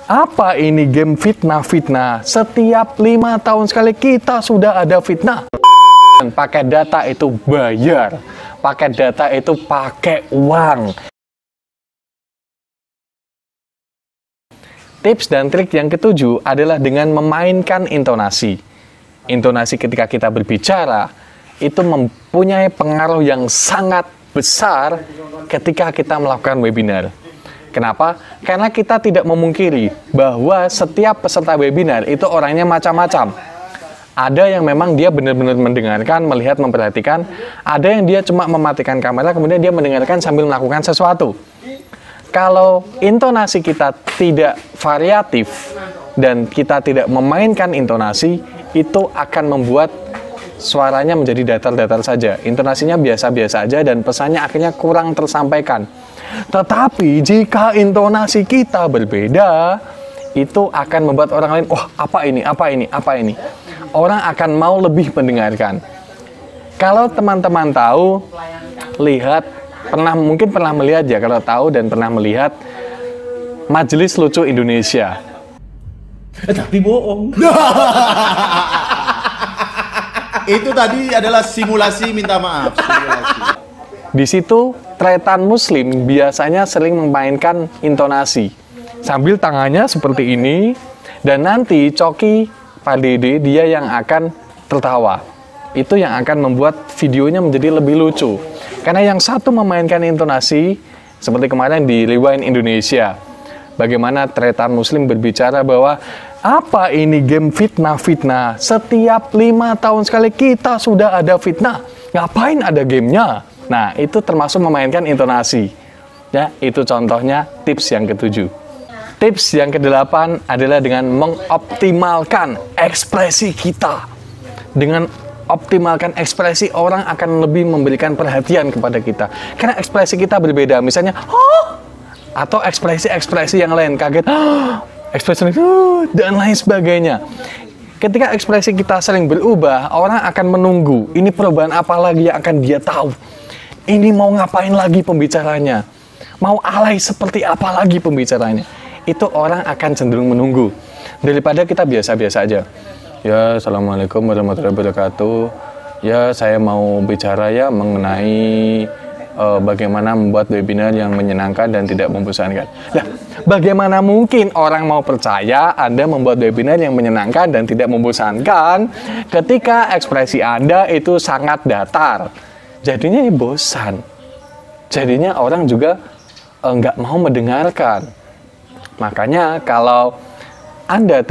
Apa ini game fitnah-fitnah? Setiap 5 tahun sekali kita sudah ada fitnah. Dan pakai data itu bayar. Pakai data itu pakai uang. Tips dan trik yang ketujuh adalah dengan memainkan intonasi. Intonasi ketika kita berbicara itu mempunyai pengaruh yang sangat besar ketika kita melakukan webinar. Kenapa? Karena kita tidak memungkiri bahwa setiap peserta webinar itu orangnya macam-macam. Ada yang memang dia benar-benar mendengarkan, melihat, memperhatikan. Ada yang dia cuma mematikan kamera, kemudian dia mendengarkan sambil melakukan sesuatu. Kalau intonasi kita tidak variatif dan kita tidak memainkan intonasi, itu akan membuat suaranya menjadi datar-datar saja. Intonasinya biasa-biasa aja dan pesannya akhirnya kurang tersampaikan. Tetapi jika intonasi kita berbeda, itu akan membuat orang lain, wah, apa ini, apa ini, apa ini. Orang akan mau lebih mendengarkan. Kalau teman-teman tahu, lihat, mungkin pernah melihat ya, kalau tahu dan pernah melihat Majelis Lucu Indonesia. Tapi bohong. Itu tadi adalah simulasi, minta maaf. Simulasi. Di situ tretan muslim biasanya sering memainkan intonasi sambil tangannya seperti ini, dan nanti Coki Pak Dede dia yang akan tertawa. Itu yang akan membuat videonya menjadi lebih lucu. Karena yang satu memainkan intonasi seperti kemarin di Rewind Indonesia. Bagaimana tretan muslim berbicara bahwa apa ini game fitnah-fitnah? Setiap 5 tahun sekali kita sudah ada fitnah. Ngapain ada gamenya? Nah, itu termasuk memainkan intonasi. Ya, itu contohnya tips yang ketujuh. Tips yang kedelapan adalah dengan mengoptimalkan ekspresi kita. Dengan optimalkan ekspresi, orang akan lebih memberikan perhatian kepada kita. Karena ekspresi kita berbeda. Misalnya, oh, atau ekspresi-ekspresi yang lain, kaget, oh, ekspresi dan lain sebagainya. Ketika ekspresi kita sering berubah, orang akan menunggu. Ini perubahan apa lagi yang akan dia tahu? Ini mau ngapain lagi pembicaranya? Mau alay seperti apa lagi pembicaranya? Itu orang akan cenderung menunggu. Daripada kita biasa-biasa aja. Ya, Assalamualaikum warahmatullahi wabarakatuh. Ya, saya mau bicara ya mengenai bagaimana membuat webinar yang menyenangkan dan tidak membosankan. Nah, bagaimana mungkin orang mau percaya Anda membuat webinar yang menyenangkan dan tidak membosankan ketika ekspresi Anda itu sangat datar? Jadinya bosan. Jadinya orang juga nggak mau mendengarkan. Makanya kalau Anda,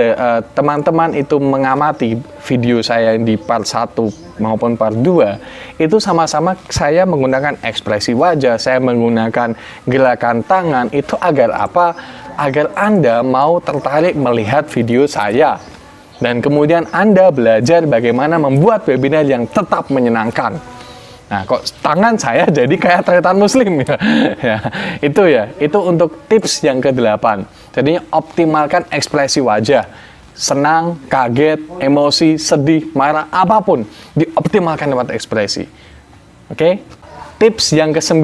teman-teman itu mengamati video saya di part 1 maupun part 2, itu sama-sama saya menggunakan ekspresi wajah, saya menggunakan gerakan tangan, itu agar apa? Agar Anda mau tertarik melihat video saya. Dan kemudian Anda belajar bagaimana membuat webinar yang tetap menyenangkan. Nah, kok tangan saya jadi kayak tretan muslim ya? Itu untuk tips yang ke-8. Jadinya optimalkan ekspresi wajah. Senang, kaget, emosi, sedih, marah, apapun dioptimalkan lewat ekspresi. Oke? Tips yang ke-9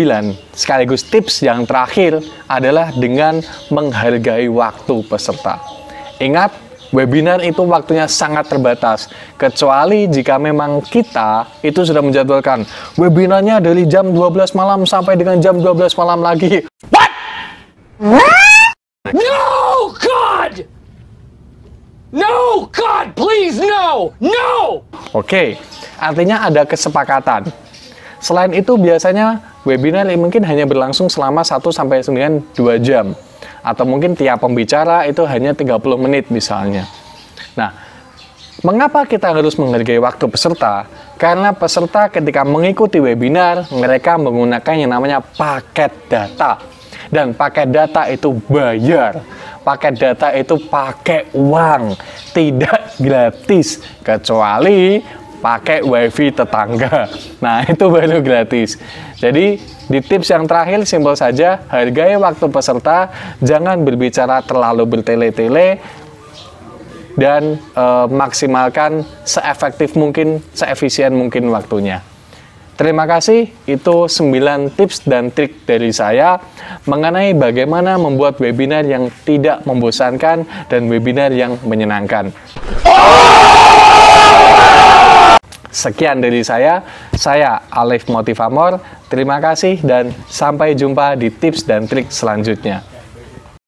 sekaligus tips yang terakhir adalah dengan menghargai waktu peserta. Ingat, webinar itu waktunya sangat terbatas, kecuali jika memang kita itu sudah menjadwalkan webinarnya dari jam 12 malam sampai dengan jam 12 malam lagi. What? No, God! No, God, please, no! No! Oke, artinya ada kesepakatan. Selain itu biasanya webinar mungkin hanya berlangsung selama 1-2 jam. Atau mungkin tiap pembicara itu hanya 30 menit misalnya. Nah, mengapa kita harus menghargai waktu peserta? Karena peserta ketika mengikuti webinar, mereka menggunakan yang namanya paket data. Dan paket data itu bayar. Paket data itu pakai uang. Tidak gratis. Kecuali pakai wifi tetangga. Nah, itu baru gratis. Jadi, di tips yang terakhir, simpel saja, hargai waktu peserta, jangan berbicara terlalu bertele-tele, dan maksimalkan seefektif mungkin, seefisien mungkin waktunya. Terima kasih, itu 9 tips dan trik dari saya mengenai bagaimana membuat webinar yang tidak membosankan dan webinar yang menyenangkan. Sekian dari saya Alif Motivamor. Terima kasih dan sampai jumpa di tips dan trik selanjutnya.